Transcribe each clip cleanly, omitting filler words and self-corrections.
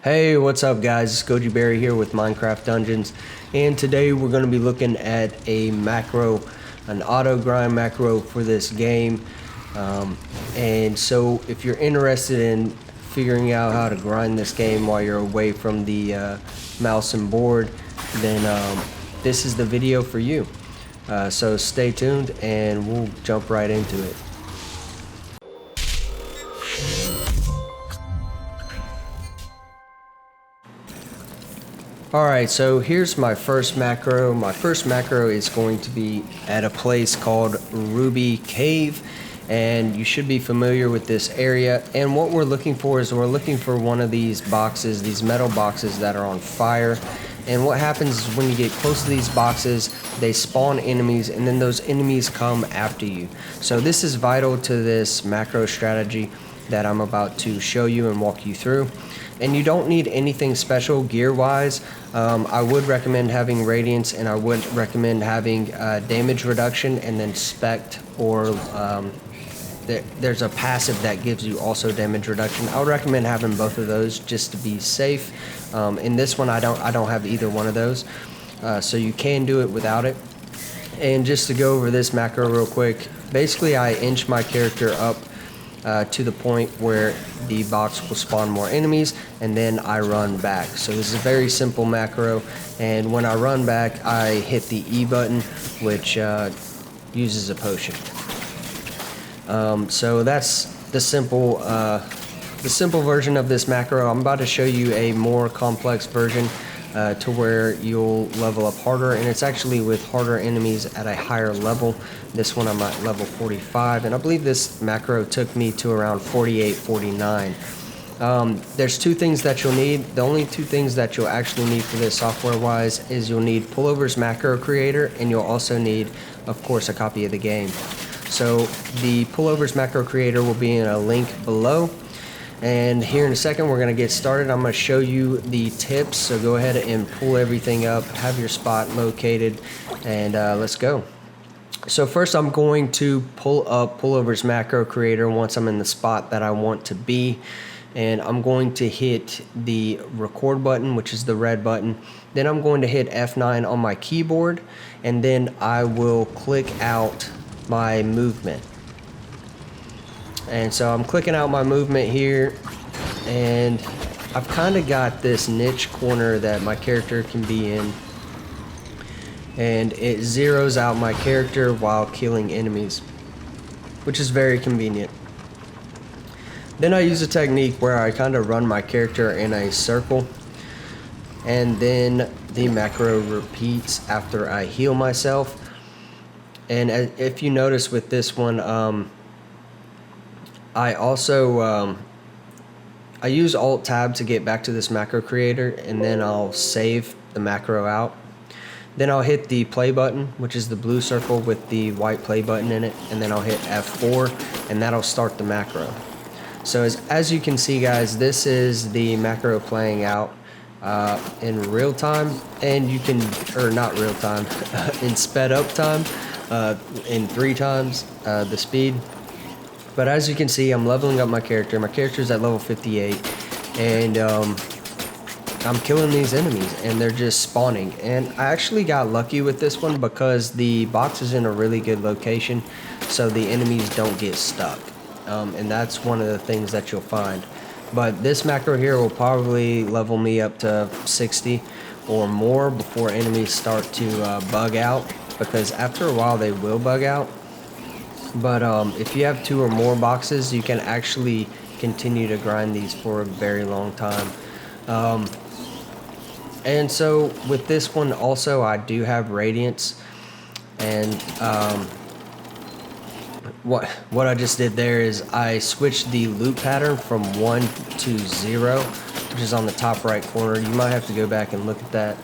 Hey, what's up guys? It's Goji Berry here with Minecraft Dungeons, and today we're going to be looking at a macro, an auto grind macro for this game. And so if you're interested in figuring out how to grind this game while you're away from the mouse and board, then this is the video for you. So stay tuned and we'll jump right into it. Alright, so here's my first macro. My first macro is going to be at a place called Ruby Cave, and you should be familiar with this area. And what we're looking for is we're looking for one of these boxes, these metal boxes that are on fire. And what happens is when you get close to these boxes, they spawn enemies, and then those enemies come after you. So this is vital to this macro strategy that I'm about to show you and walk you through. And you don't need anything special gear wise. I would recommend having radiance, and I would recommend having damage reduction, and then spect, or there's a passive that gives you also damage reduction. I would recommend having both of those just to be safe. In this one I don't have either one of those, so you can do it without it. And just to go over this macro real quick, basically I inch my character up to the point where the box will spawn more enemies, and then I run back. So this is a very simple macro, and when I run back I hit the E button, which uses a potion. So that's the simple version of this macro. I'm about to show you a more complex version to where you'll level up harder, and it's actually with harder enemies at a higher level. This one I'm at level 45, and I believe this macro took me to around 48, 49. There's two things that you'll need. The only two things that you'll actually need for this software wise is you'll need Pullover's Macro Creator, and you'll also need, of course, a copy of the game. So the Pullover's Macro Creator will be in a link below. And here in a second we're going to get started. I'm going to show you the tips, so go ahead and pull everything up, have your spot located, and let's go. So first I'm going to pull up Pullover's Macro Creator once I'm in the spot that I want to be, and I'm going to hit the record button, which is the red button. Then I'm going to hit F9 on my keyboard, and then I will click out my movement. And so I'm clicking out my movement here, and I've kind of got this niche corner that my character can be in, and it zeroes out my character while killing enemies, which is very convenient. Then I use a technique where I kind of run my character in a circle, and then the macro repeats after I heal myself. And if you notice with this one, I also I use Alt Tab to get back to this macro creator, and then I'll save the macro out. Then I'll hit the play button, which is the blue circle with the white play button in it, and then I'll hit F4, and that'll start the macro. So as you can see guys, this is the macro playing out in real time, and you can, or not real time, in sped up time, in 3 times the speed. But as you can see, I'm leveling up my character. My character's at level 58, and I'm killing these enemies, and they're just spawning. And I actually got lucky with this one because the box is in a really good location, so the enemies don't get stuck. And that's one of the things that you'll find. But this macro here will probably level me up to 60 or more before enemies start to bug out, because after a while they will bug out. But if you have 2 or more boxes, you can actually continue to grind these for a very long time. And so with this one also, I do have radiance, and what I just did there is I switched the loop pattern from 1 to 0, which is on the top right corner. You might have to go back and look at that.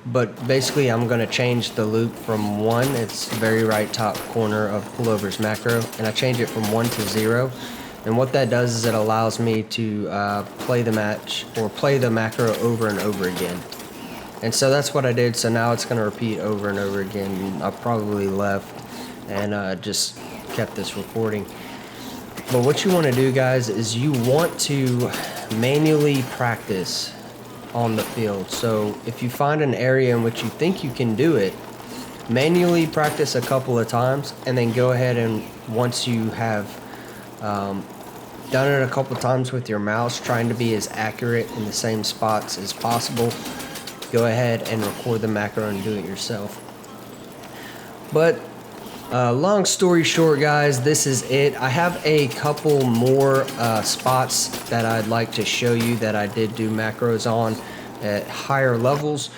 But basically I'm going to change the loop from 1, it's very right top corner of Pullover's Macro, and I change it from 1 to 0. And what that does is it allows me to play the match, or play the macro over and over again. And so that's what I did. So now it's going to repeat over and over again. I probably left and just kept this recording. But what you want to do guys is you want to manually practice on the field. So if you find an area in which you think you can do it, manually practice a couple of times, and then go ahead and once you have done it a couple times with your mouse, trying to be as accurate in the same spots as possible, go ahead and record the macro and do it yourself. But long story short, guys, this is it. I have a couple more spots that I'd like to show you that I did do macros on at higher levels.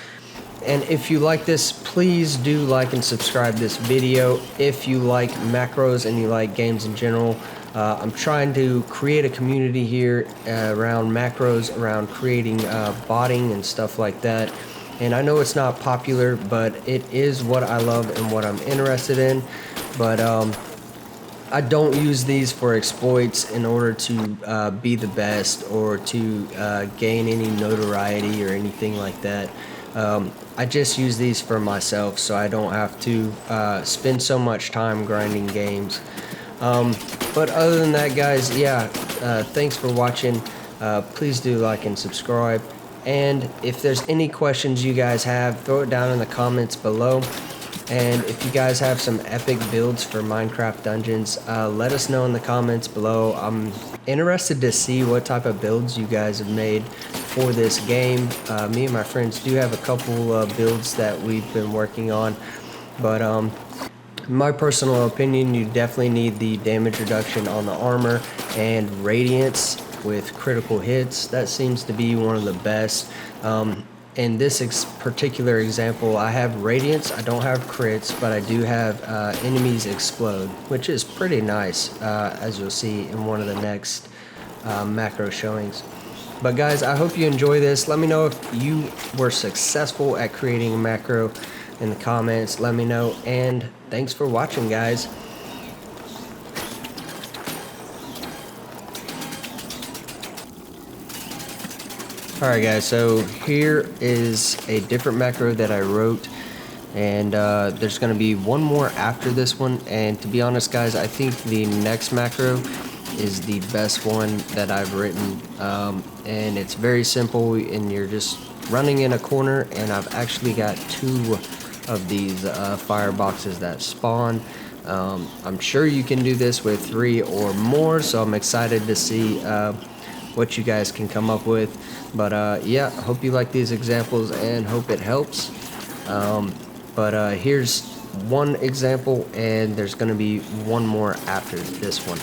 And if you like this, please do like and subscribe this video. If you like macros and you like games in general, I'm trying to create a community here around macros, around creating botting and stuff like that. And I know it's not popular, but it is what I love and what I'm interested in. But I don't use these for exploits in order to be the best or to gain any notoriety or anything like that. I just use these for myself, so I don't have to spend so much time grinding games. But other than that, guys, yeah, thanks for watching. Please do like and subscribe. And if there's any questions you guys have, throw it down in the comments below. And if you guys have some epic builds for Minecraft Dungeons, let us know in the comments below. I'm interested to see what type of builds you guys have made for this game. Me and my friends do have a couple of builds that we've been working on. But in my personal opinion, you definitely need the damage reduction on the armor and radiance with critical hits. That seems to be one of the best. In this particular example, I have radiance, I don't have crits, but I do have enemies explode, which is pretty nice, as you'll see in one of the next macro showings. But guys, I hope you enjoy this. Let me know if you were successful at creating a macro in the comments. Let me know, and thanks for watching, guys. Alright guys, so here is a different macro that I wrote, and there's going to be one more after this one, and to be honest guys, I think the next macro is the best one that I've written, and it's very simple, and you're just running in a corner, and I've actually got 2 of these fireboxes that spawn. I'm sure you can do this with 3 or more, so I'm excited to see what you guys can come up with. But yeah, hope you like these examples and hope it helps. But here's one example, and there's going to be one more after this one.